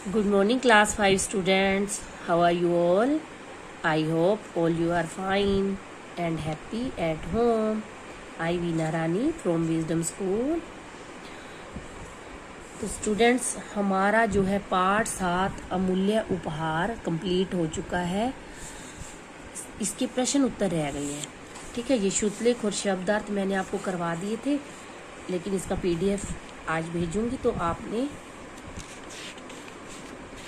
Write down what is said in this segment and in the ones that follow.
Good morning, class 5 students. How are you all? I hope all you are fine and happy at home. I, Veena Rani from Wisdom School. तो students, हमारा जो है पाठ 7 अमूल्य उपहार complete हो चुका है। इसके प्रश्न उत्तर रह गए हैं। ठीक है, ये श्रुतलेख और शब्दार्थ मैंने आपको करवा दिए थे, लेकिन इसका PDF आज भेजूंगी तो आपने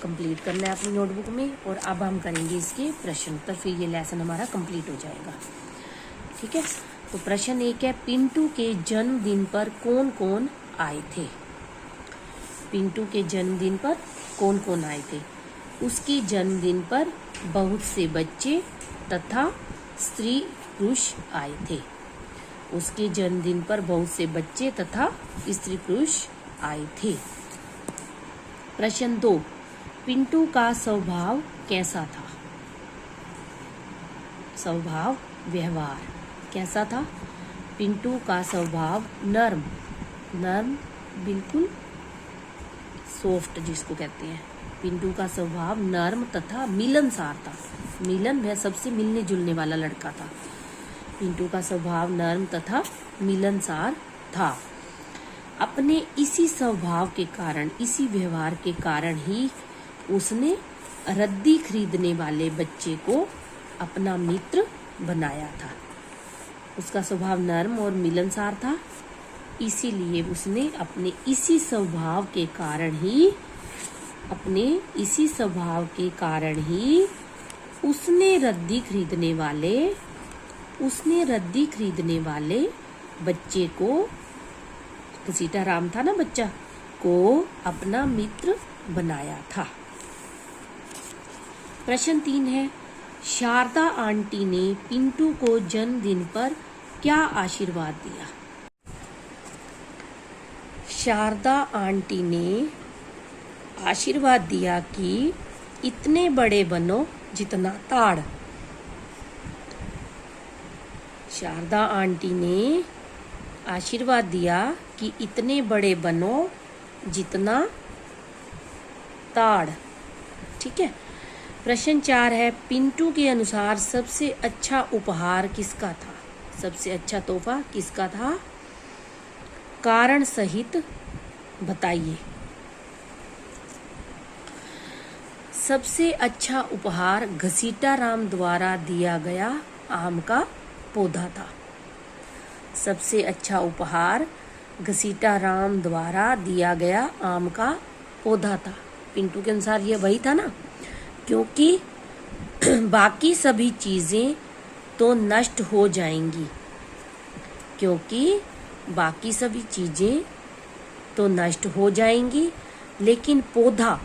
कंप्लीट करना है अपनी नोटबुक में। और अब हम करेंगे इसके प्रश्न उत्तर, फिर ये लेसन हमारा कंप्लीट हो जाएगा। ठीक है, तो प्रश्न 1 है, पिंटू के जन्मदिन पर कौन कौन आए थे? पिंटू के जन्मदिन पर कौन कौन आए थे? उसके जन्मदिन पर बहुत से बच्चे तथा स्त्री पुरुष आए थे। उसके जन्मदिन पर बहुत से बच्चे तथा स्त्री पुरुष आए थे। प्रश्न 2, पिंटू का स्वभाव कैसा था? स्वभाव, व्यवहार कैसा था? पिंटू का स्वभाव नर्म, बिल्कुल सॉफ्ट जिसको कहते हैं। पिंटू का स्वभाव नर्म तथा मिलनसार था। मिलन, वह सबसे मिलने जुलने वाला लड़का था। पिंटू का स्वभाव नर्म तथा मिलनसार था। अपने इसी स्वभाव के कारण, इसी व्यवहार के कारण ही उसने रद्दी खरीदने वाले बच्चे को अपना मित्र बनाया था। उसका स्वभाव नर्म और मिलनसार था, इसीलिए उसने अपने इसी स्वभाव के कारण ही उसने रद्दी खरीदने वाले बच्चे को, घसीटा राम था ना बच्चा, को अपना मित्र बनाया था। प्रश्न 3 है, शारदा आंटी ने पिंटू को जन्मदिन पर क्या आशीर्वाद दिया? शारदा आंटी ने आशीर्वाद दिया कि इतने बड़े बनो जितना ताड़। शारदा आंटी ने आशीर्वाद दिया कि इतने बड़े बनो जितना ताड़। ठीक है। प्रश्न 4 है, पिंटू के अनुसार सबसे अच्छा उपहार किसका था? सबसे अच्छा तोहफा किसका था? कारण सहित बताइए। सबसे अच्छा उपहार घसीटा राम द्वारा दिया गया आम का पौधा था। सबसे अच्छा उपहार घसीटा राम द्वारा दिया गया आम का पौधा था। पिंटू के अनुसार ये वही था ना, क्योंकि बाकी सभी चीजें तो नष्ट हो जाएंगी। लेकिन पौधा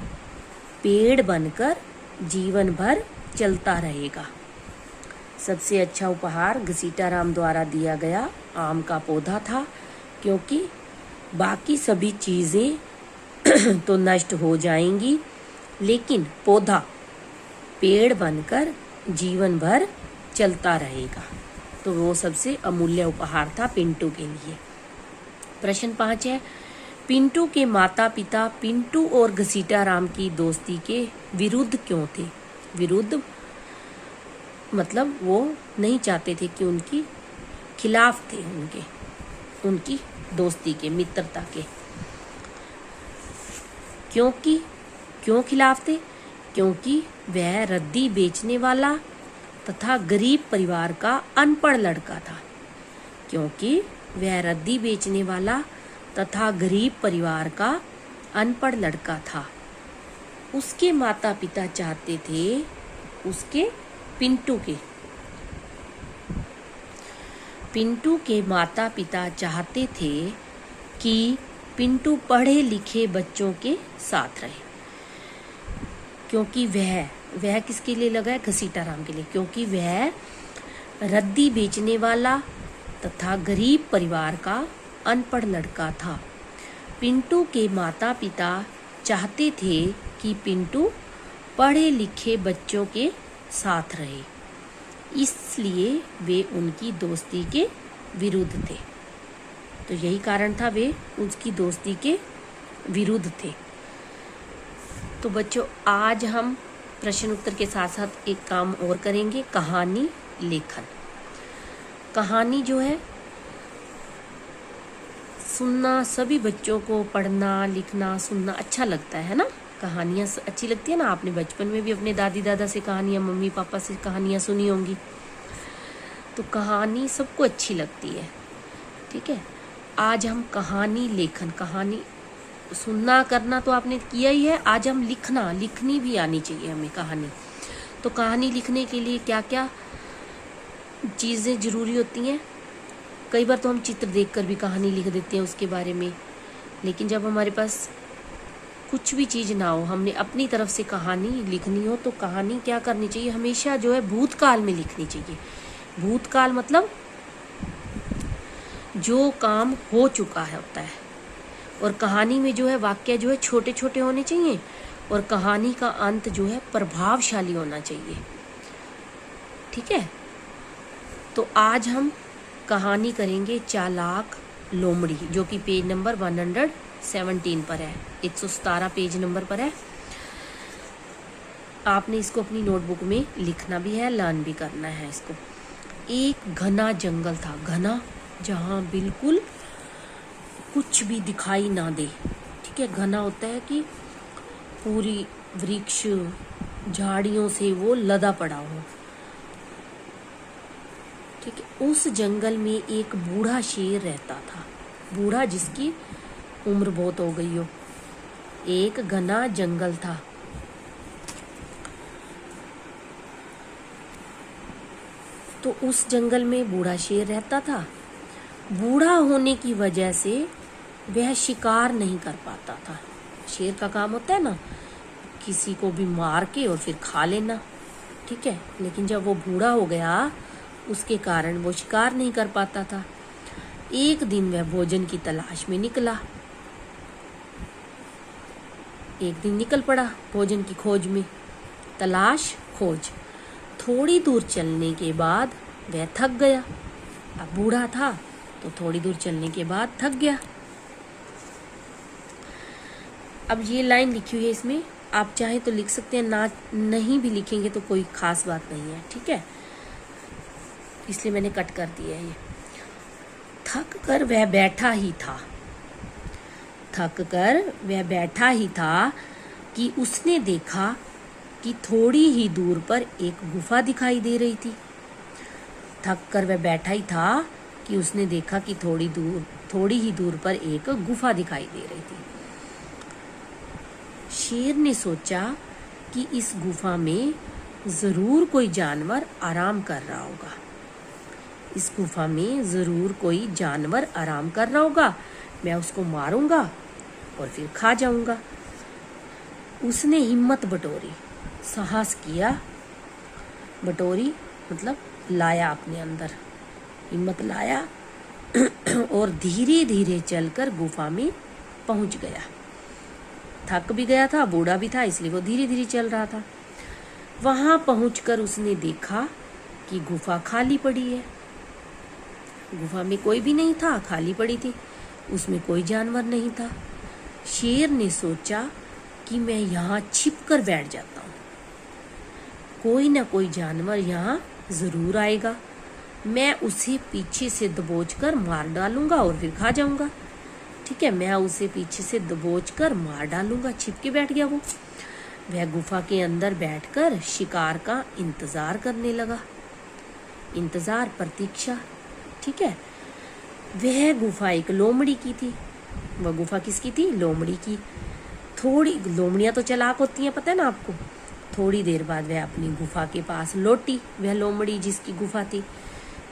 पेड़ बनकर जीवन भर चलता रहेगा। सबसे अच्छा उपहार घसीटा राम द्वारा दिया गया आम का पौधा था, क्योंकि बाकी सभी चीजें तो नष्ट हो जाएंगी, लेकिन पौधा पेड़ बनकर जीवन भर चलता रहेगा। तो वो सबसे अमूल्य उपहार था पिंटू के लिए। प्रश्न 5 है, पिंटू के माता पिता पिंटू और घसीटा राम की दोस्ती के विरुद्ध क्यों थे? विरुद्ध मतलब वो नहीं चाहते थे कि उनकी खिलाफ थे, उनकी दोस्ती के, मित्रता के। क्यों खिलाफ थे? क्योंकि वह रद्दी बेचने वाला तथा गरीब परिवार का अनपढ़ लड़का था। क्योंकि वह रद्दी बेचने वाला तथा गरीब परिवार का अनपढ़ लड़का था। उसके माता पिता चाहते थे, पिंटू के माता पिता चाहते थे कि पिंटू पढ़े लिखे बच्चों के साथ रहे। क्योंकि वह किसके लिए लगा है? घसीटा राम के लिए। क्योंकि वह रद्दी बेचने वाला तथा गरीब परिवार का अनपढ़ लड़का था। पिंटू के माता पिता चाहते थे कि पिंटू पढ़े लिखे बच्चों के साथ रहे, इसलिए वे उनकी दोस्ती के विरुद्ध थे। तो यही कारण था, वे उसकी दोस्ती के विरुद्ध थे। तो बच्चों आज हम प्रश्न उत्तर के साथ साथ एक काम और करेंगे, कहानी लेखन। कहानी जो है सुनना, सभी बच्चों को पढ़ना लिखना सुनना अच्छा लगता है ना। कहानियाँ अच्छी लगती है ना। आपने बचपन में भी अपने दादी दादा से कहानियाँ, मम्मी पापा से कहानियाँ सुनी होंगी। तो कहानी सबको अच्छी लगती है, ठीक है। आज हम कहानी लेखन, कहानी सुनना करना तो आपने किया ही है, आज हम लिखनी भी आनी चाहिए हमें कहानी। तो कहानी लिखने के लिए क्या क्या चीज़ें ज़रूरी होती हैं। कई बार तो हम चित्र देखकर भी कहानी लिख देते हैं उसके बारे में, लेकिन जब हमारे पास कुछ भी चीज़ ना हो, हमने अपनी तरफ से कहानी लिखनी हो, तो कहानी क्या करनी चाहिए, हमेशा जो है भूतकाल में लिखनी चाहिए। भूतकाल मतलब जो काम हो चुका है होता है। और कहानी में जो है वाक्य जो है छोटे छोटे होने चाहिए, और कहानी का अंत जो है प्रभावशाली होना चाहिए, ठीक है। तो आज हम कहानी करेंगे चालाक लोमड़ी, जो कि पेज नंबर 117 पर है, 117 पेज नंबर पर है। आपने इसको अपनी नोटबुक में लिखना भी है, लर्न भी करना है इसको। एक घना जंगल था, घना जहाँ बिल्कुल कुछ भी दिखाई ना दे, ठीक है। घना होता है कि पूरी वृक्ष झाड़ियों से वो लदा पड़ा हो, ठीक है। उस जंगल में एक बूढ़ा शेर रहता था, बूढ़ा जिसकी उम्र बहुत हो गई हो। एक घना जंगल था, तो उस जंगल में बूढ़ा शेर रहता था। बूढ़ा होने की वजह से वह शिकार नहीं कर पाता था। शेर का काम होता है ना किसी को भी मार के और फिर खा लेना, ठीक है। लेकिन जब वो बूढ़ा हो गया उसके कारण वो शिकार नहीं कर पाता था। एक दिन वह भोजन की तलाश में निकला, एक दिन निकल पड़ा भोजन की खोज में, तलाश खोज। थोड़ी दूर चलने के बाद वह थक गया। अब बूढ़ा था तो थोड़ी दूर चलने के बाद थक गया। अब ये लाइन लिखी हुई है इसमें, आप चाहें तो लिख सकते हैं, ना नहीं भी लिखेंगे तो कोई खास बात नहीं है, ठीक है। इसलिए मैंने कट कर दिया है ये। थक कर वह बैठा ही था, थक कर वह बैठा ही था कि उसने देखा कि थोड़ी ही दूर पर एक गुफा दिखाई दे रही थी। थक कर वह बैठा ही था कि उसने देखा कि थोड़ी ही दूर पर एक गुफा दिखाई दे रही थी। शेर ने सोचा कि इस गुफा में जरूर कोई जानवर आराम कर रहा होगा, इस गुफा में जरूर कोई जानवर आराम कर रहा होगा, मैं उसको मारूंगा और फिर खा जाऊंगा। उसने हिम्मत बटोरी, साहस किया, बटोरी मतलब लाया अपने अंदर, हिम्मत लाया और धीरे धीरे चलकर गुफा में पहुंच गया। थक भी गया था, बूढ़ा भी था, इसलिए वो धीरे धीरे चल रहा था। वहां पहुंचकर उसने देखा कि गुफा खाली पड़ी है। गुफा में कोई भी नहीं था, खाली पड़ी थी, उसमें कोई जानवर नहीं था। शेर ने सोचा कि मैं यहाँ छिप कर बैठ जाता हूँ, कोई ना कोई जानवर यहाँ जरूर आएगा, मैं उसे पीछे से दबोच कर मार डालूंगा और फिर खा जाऊंगा, ठीक है। मैं उसे पीछे से दबोच कर मार डालूंगा। छिप के बैठ गया वो। वह गुफा के अंदर बैठकर शिकार का इंतजार करने लगा। इंतजार, प्रतीक्षा, ठीक है। वह गुफा एक लोमड़ी की थी। वह गुफा किसकी थी? लोमड़ी की। थोड़ी लोमड़ियां तो चालाक होती हैं, पता है ना आपको। थोड़ी देर बाद वह अपनी गुफा के पास लौटी, वह लोमड़ी जिसकी गुफा थी।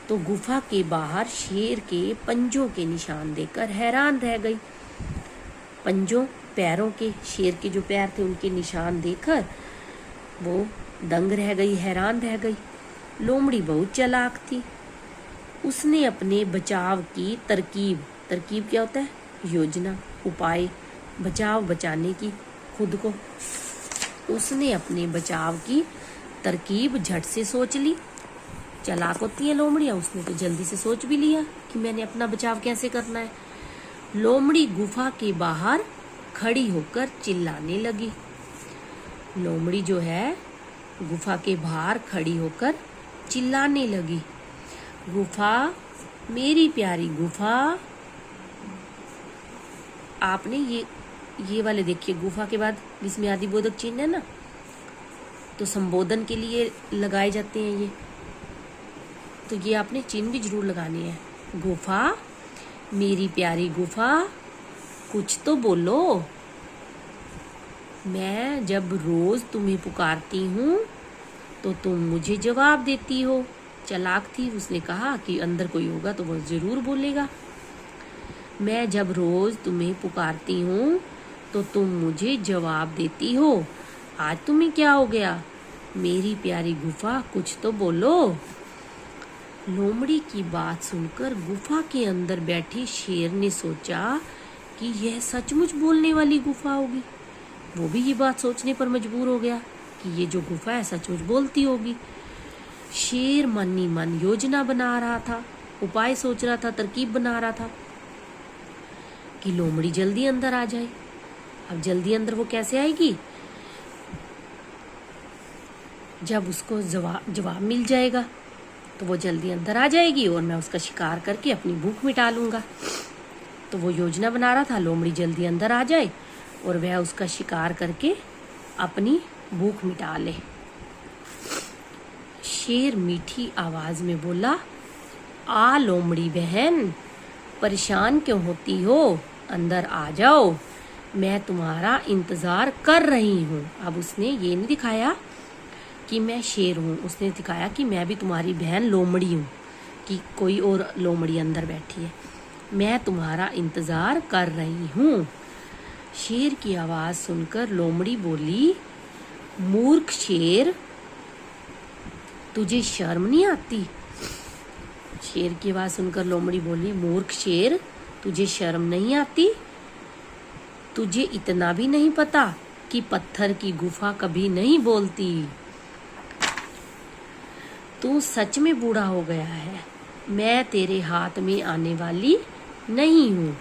तो गुफा के बाहर शेर के पंजों के निशान देखकर हैरान रह गई। पंजों, पैरों के, शेर के जो पैर थे उनके निशान देखकर वो दंग रह गई, हैरान रह गई। लोमड़ी बहुत चालाक थी। उसने अपने बचाव की तरकीब, तरकीब क्या होता है? योजना, उपाय, बचाव, बचाने की खुद को। उसने अपने बचाव की तरकीब झट से सोच ली। चालाक होती है लोमड़ियाँ, उसने तो जल्दी से सोच भी लिया कि मैंने अपना बचाव कैसे करना है। लोमड़ी गुफा के बाहर खड़ी होकर चिल्लाने लगी, लोमड़ी जो है गुफा के बाहर खड़ी होकर चिल्लाने लगी, गुफा, मेरी प्यारी गुफा। आपने ये वाले देखिए, गुफा के बाद विस्मयादिबोधक चिन्ह है ना, तो संबोधन के लिए लगाए जाते हैं ये, तो ये आपने चिन्ह भी जरूर लगाने हैं। गुफा, मेरी प्यारी गुफा, कुछ तो बोलो। मैं जब रोज तुम्हें पुकारती हूँ तो तुम मुझे जवाब देती हो। चालाक थी, उसने कहा कि अंदर कोई होगा तो वो जरूर बोलेगा। मैं जब रोज तुम्हें पुकारती हूँ तो तुम मुझे जवाब देती हो। आज तुम्हें क्या हो गया? मेरी प्यारी गुफा, कुछ तो बोलो। लोमड़ी की बात सुनकर गुफा के अंदर बैठे शेर ने सोचा कि यह सचमुच बोलने वाली गुफा होगी। वो भी ये बात सोचने पर मजबूर हो गया कि ये जो गुफा है सचमुच बोलती होगी। शेर मन ही मन योजना बना रहा था, उपाय सोच रहा था, तरकीब बना रहा था कि लोमड़ी जल्दी अंदर आ जाए। अब जल्दी अंदर वो कैसे आएगी? जब उसको जवाब मिल जाएगा तो वो जल्दी अंदर आ जाएगी और मैं उसका शिकार करके अपनी भूख मिटा लूंगा। तो वो योजना बना रहा था लोमड़ी जल्दी अंदर आ जाए और वह उसका शिकार करके अपनी भूख मिटा ले। शेर मीठी आवाज में बोला, आ लोमड़ी बहन, परेशान क्यों होती हो? अंदर आ जाओ, मैं तुम्हारा इंतजार कर रही हूँ। अब उसने ये नहीं दिखाया कि मैं शेर हूँ, उसने दिखाया कि मैं भी तुम्हारी बहन लोमड़ी हूँ, कि कोई और लोमड़ी अंदर बैठी है। मैं तुम्हारा इंतजार कर रही हूँ। शेर की आवाज सुनकर लोमड़ी बोली, मूर्ख शेर, तुझे शर्म नहीं आती? शेर की आवाज सुनकर लोमड़ी बोली, मूर्ख शेर, तुझे शर्म नहीं आती? तुझे इतना भी नहीं पता कि पत्थर की गुफा कभी नहीं बोलती? तू सच में बूढ़ा हो गया है, मैं तेरे हाथ में आने वाली नहीं हूँ।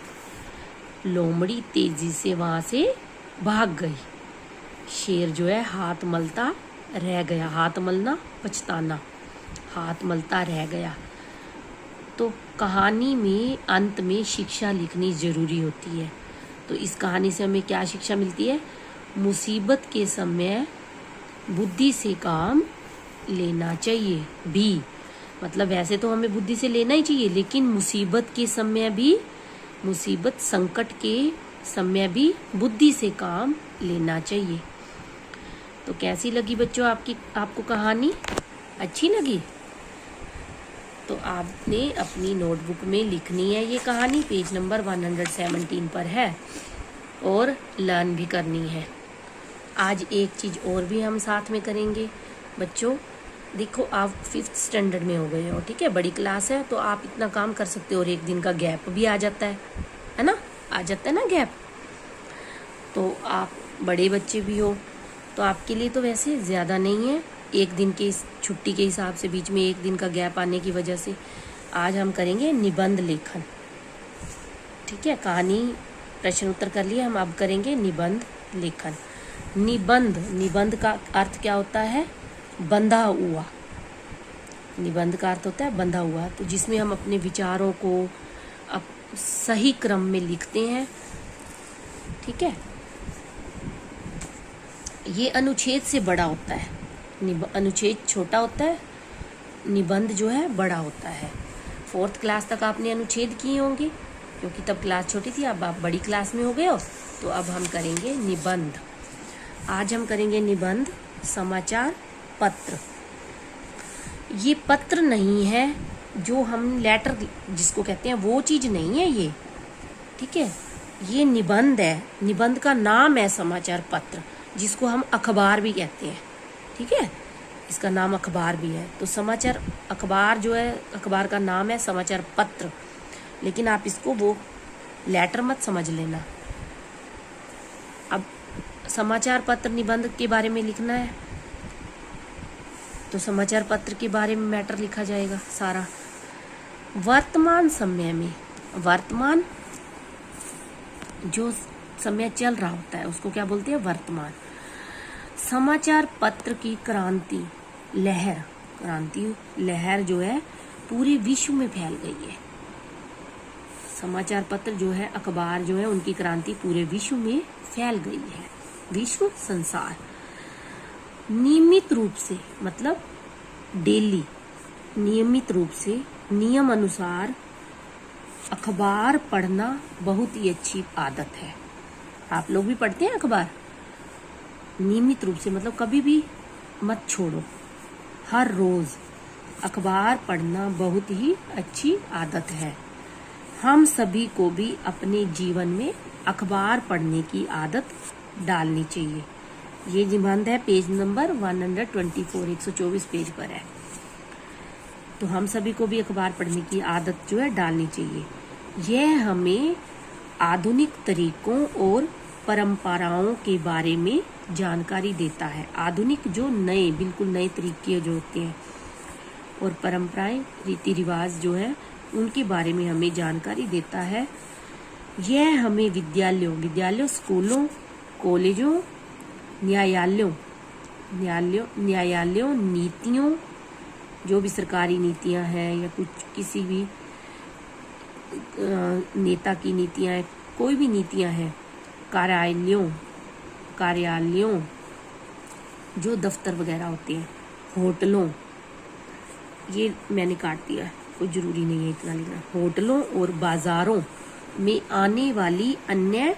लोमड़ी तेजी से वहां से भाग गई। शेर जो है हाथ मलता रह गया, हाथ मलना पछताना, हाथ मलता रह गया। तो कहानी में अंत में शिक्षा लिखनी जरूरी होती है। तो इस कहानी से हमें क्या शिक्षा मिलती है? मुसीबत के समय बुद्धि से काम लेना चाहिए भी, मतलब वैसे तो हमें बुद्धि से लेना ही चाहिए, लेकिन मुसीबत के समय भी, मुसीबत संकट के समय भी बुद्धि से काम लेना चाहिए। तो कैसी लगी बच्चों आपको कहानी? अच्छी लगी? तो आपने अपनी नोटबुक में लिखनी है ये कहानी, पेज नंबर 117 पर है, और लर्न भी करनी है। आज एक चीज़ और भी हम साथ में करेंगे बच्चों। देखो, आप 5th स्टैंडर्ड में हो गए हो, ठीक है, बड़ी क्लास है, तो आप इतना काम कर सकते हो और एक दिन का गैप भी आ जाता है ना, आ जाता है ना गैप। तो आप बड़े बच्चे भी हो तो आपके लिए तो वैसे ज़्यादा नहीं है, एक दिन की छुट्टी के हिसाब से बीच में एक दिन का गैप आने की वजह से आज हम करेंगे निबंध लेखन। ठीक है, कहानी प्रश्न उत्तर कर लिए, हम अब करेंगे निबंध लेखन। निबंध का अर्थ क्या होता है? बंधा हुआ। निबंध का अर्थ होता है बंधा हुआ, तो जिसमें हम अपने विचारों को सही क्रम में लिखते हैं। ठीक है, ये अनुच्छेद से बड़ा होता है, अनुच्छेद छोटा होता है, निबंध जो है बड़ा होता है। 4th क्लास तक आपने अनुच्छेद किए होंगे क्योंकि तब क्लास छोटी थी, अब आप बड़ी क्लास में हो गए हो। तो अब हम करेंगे निबंध। आज हम करेंगे निबंध समाचार पत्र। ये पत्र नहीं है, जो हम लेटर जिसको कहते हैं वो चीज़ नहीं है ये, ठीक है, ये निबंध है। निबंध का नाम है समाचार पत्र, जिसको हम अखबार भी कहते हैं। ठीक है, इसका नाम अखबार भी है। तो समाचार अखबार जो है, अखबार का नाम है समाचार पत्र, लेकिन आप इसको वो लेटर मत समझ लेना। अब समाचार पत्र निबंध के बारे में लिखना है तो समाचार पत्र के बारे में मैटर लिखा जाएगा सारा। वर्तमान समय में, वर्तमान जो समय चल रहा होता है उसको क्या बोलते हैं? वर्तमान। समाचार पत्र की क्रांति लहर जो है पूरे विश्व में फैल गई है। समाचार पत्र जो है, अखबार जो है, उनकी क्रांति पूरे विश्व में फैल गई है। विश्व, संसार। नियमित रूप से मतलब डेली, नियमित रूप से, नियम अनुसार अखबार पढ़ना बहुत ही अच्छी आदत है। आप लोग भी पढ़ते हैं अखबार? नियमित रूप से मतलब कभी भी मत छोड़ो, हर रोज अखबार पढ़ना बहुत ही अच्छी आदत है। हम सभी को भी अपने जीवन में अखबार पढ़ने की आदत डालनी चाहिए। ये निबंध है पेज नंबर 124, 124 पेज पर है। तो हम सभी को भी अखबार पढ़ने की आदत जो है डालनी चाहिए। यह हमें आधुनिक तरीकों और परंपराओं के बारे में जानकारी देता है। आधुनिक जो नए, बिल्कुल नए तरीके जो होते हैं, और परंपराएं, रीति रिवाज जो है, उनके बारे में हमें जानकारी देता है। यह हमें विद्यालयों, स्कूलों, कॉलेजों, न्यायालयों, नीतियों, जो भी सरकारी नीतियां हैं या कुछ किसी भी नेता की नीतियां हैं, कोई भी नीतियां हैं, कार्यालयों जो दफ्तर वगैरह होते हैं, होटलों, ये मैंने काट दिया है, कोई जरूरी नहीं है इतना लिखना, होटलों और बाजारों में आने वाली अन्य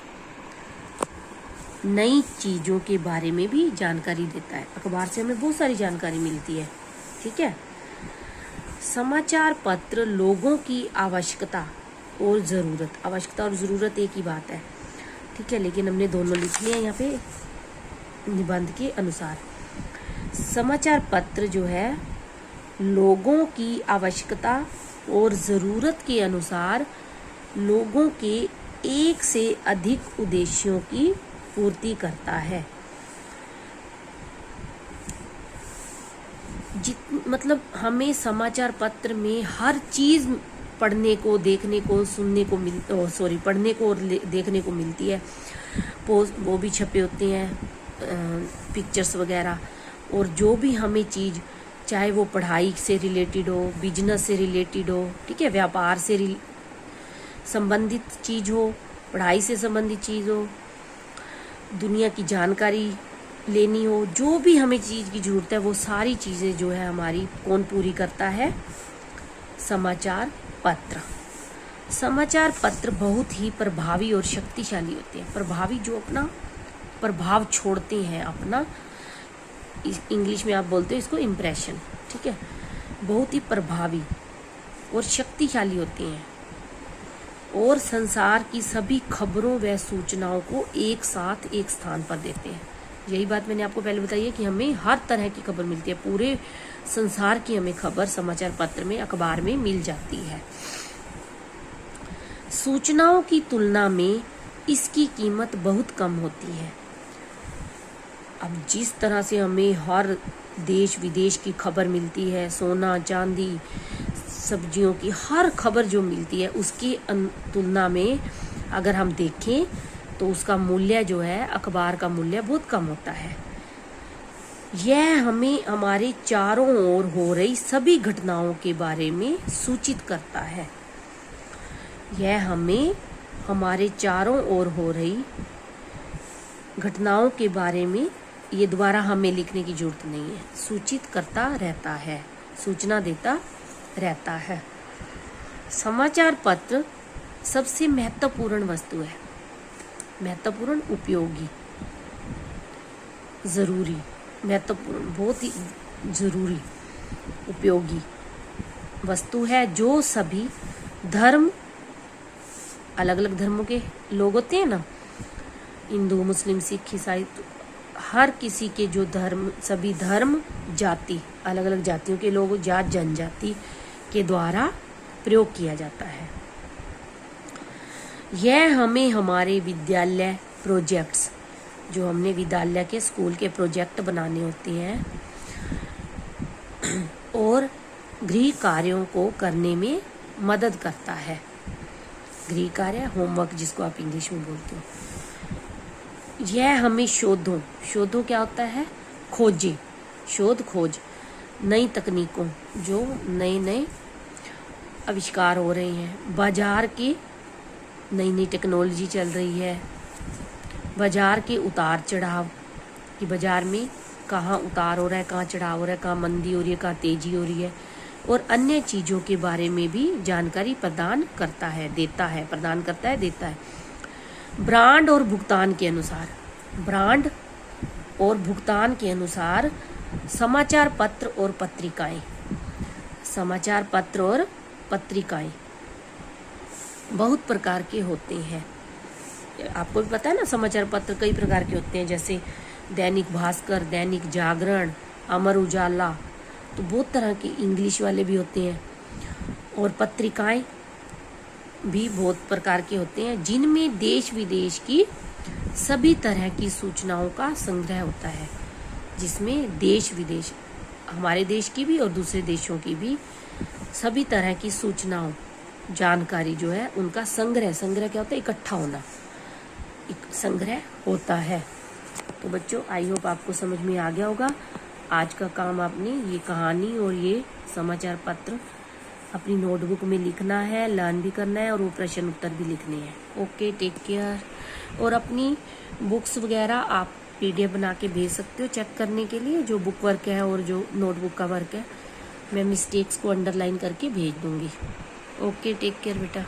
नई चीजों के बारे में भी जानकारी देता है। अखबार से हमें बहुत सारी जानकारी मिलती है। ठीक है। समाचार पत्र लोगों की आवश्यकता और ज़रूरत एक ही बात है। ठीक है, लेकिन हमने दोनों लिख लिया यहाँ पे निबंध के अनुसार। समाचार पत्र जो है लोगों की आवश्यकता और ज़रूरत के अनुसार लोगों के एक से अधिक उद्देश्यों की पूर्ति करता है। मतलब हमें समाचार पत्र में हर चीज पढ़ने को, देखने को, सुनने को पढ़ने को और देखने को मिलती है। वो भी छपे होते हैं, पिक्चर्स वगैरह, और जो भी हमें चीज, चाहे वो पढ़ाई से रिलेटेड हो, बिजनेस से रिलेटेड हो, ठीक है, व्यापार से संबंधित चीज हो, पढ़ाई से संबंधित चीज हो, दुनिया की जानकारी लेनी हो, जो भी हमें चीज की जरूरत है, वो सारी चीजें जो है हमारी कौन पूरी करता है? समाचार पत्र। समाचार पत्र बहुत ही प्रभावी और शक्तिशाली होते हैं। प्रभावी, जो अपना प्रभाव छोड़ते हैं, अपना, इंग्लिश में आप बोलते हो इसको इम्प्रेशन। ठीक है, बहुत ही प्रभावी और शक्तिशाली होते हैं और संसार की सभी खबरों व सूचनाओं को एक साथ एक स्थान पर देते हैं। यही बात मैंने आपको पहले बताई है कि हमें हर तरह की खबर मिलती है, पूरे संसार की हमें खबर समाचार पत्र में, अखबार में मिल जाती है। सूचनाओं की तुलना में इसकी कीमत बहुत कम होती है। अब जिस तरह से हमें हर देश विदेश की खबर मिलती है, सोना चांदी, सब्जियों की हर खबर जो मिलती है, उसकी तुलना में अगर हम देखें तो उसका मूल्य जो है, अखबार का मूल्य बहुत कम होता है। यह हमें हमारे चारों ओर हो रही सभी घटनाओं के बारे में सूचित करता है। यह हमें हमारे चारों ओर हो रही घटनाओं के बारे में, ये दोबारा हमें लिखने की जरूरत नहीं है, सूचित करता रहता है, सूचना देता रहता है। समाचार पत्र सबसे महत्वपूर्ण वस्तु है। महत्वपूर्ण, उपयोगी, जरूरी, महत्वपूर्ण, बहुत ही जरूरी, उपयोगी वस्तु है जो सभी धर्म, अलग अलग धर्मों के लोग होते हैं ना, हिंदू, मुस्लिम, सिख, ईसाई, हर किसी के जो धर्म, सभी धर्म, जाति, अलग अलग जातियों के लोग, जात जनजाति के द्वारा प्रयोग किया जाता है। यह हमें हमारे विद्यालय प्रोजेक्ट्स, जो हमने विद्यालय के, स्कूल के प्रोजेक्ट बनाने होते हैं, और गृह कार्यों को करने में मदद करता है। गृह कार्य, होमवर्क जिसको आप इंग्लिश में बोलते हो, यह हमें शोधों, शोधों क्या होता है, खोजे, शोध खोज, नई तकनीकों, जो नए नए आविष्कार हो रहे हैं, बाजार की नई नई टेक्नोलॉजी चल रही है, बाजार के उतार चढ़ाव, कि बाजार में कहाँ उतार हो रहा है, कहाँ चढ़ाव हो रहा है, कहाँ मंदी हो रही है, कहाँ तेजी हो रही है, और अन्य चीज़ों के बारे में भी जानकारी प्रदान करता है, देता है, प्रदान करता है, देता है। ब्रांड और भुगतान के अनुसार, ब्रांड और भुगतान के अनुसार समाचार पत्र और पत्रिकाएं, समाचार पत्र और पत्रिकाएं बहुत प्रकार के होते हैं। आपको भी पता है ना, समाचार पत्र कई प्रकार के होते हैं, जैसे दैनिक भास्कर, दैनिक जागरण, अमर उजाला, तो बहुत तरह के इंग्लिश वाले भी होते हैं। और पत्रिकाएं भी बहुत प्रकार के होते हैं, जिनमें देश विदेश की सभी तरह की सूचनाओं का संग्रह होता है, जिसमें देश विदेश, हमारे देश की भी और दूसरे देशों की भी सभी तरह की सूचनाओं, जानकारी जो है उनका संग्रह, संग्रह क्या होता है, इकट्ठा होना, एक संग्रह होता है। तो बच्चों, आई होप आपको समझ में आ गया होगा। आज का काम आपने ये कहानी और ये समाचार पत्र अपनी नोटबुक में लिखना है, लर्न भी करना है, और वो प्रश्न उत्तर भी लिखने हैं। Okay, take care. और अपनी बुक्स वगैरह आप PDF बना के भेज सकते हो चेक करने के लिए, जो बुक वर्क है और जो नोटबुक का वर्क है, मैं मिस्टेक्स को अंडरलाइन करके भेज दूंगी। ओके, टेक केयर बेटा।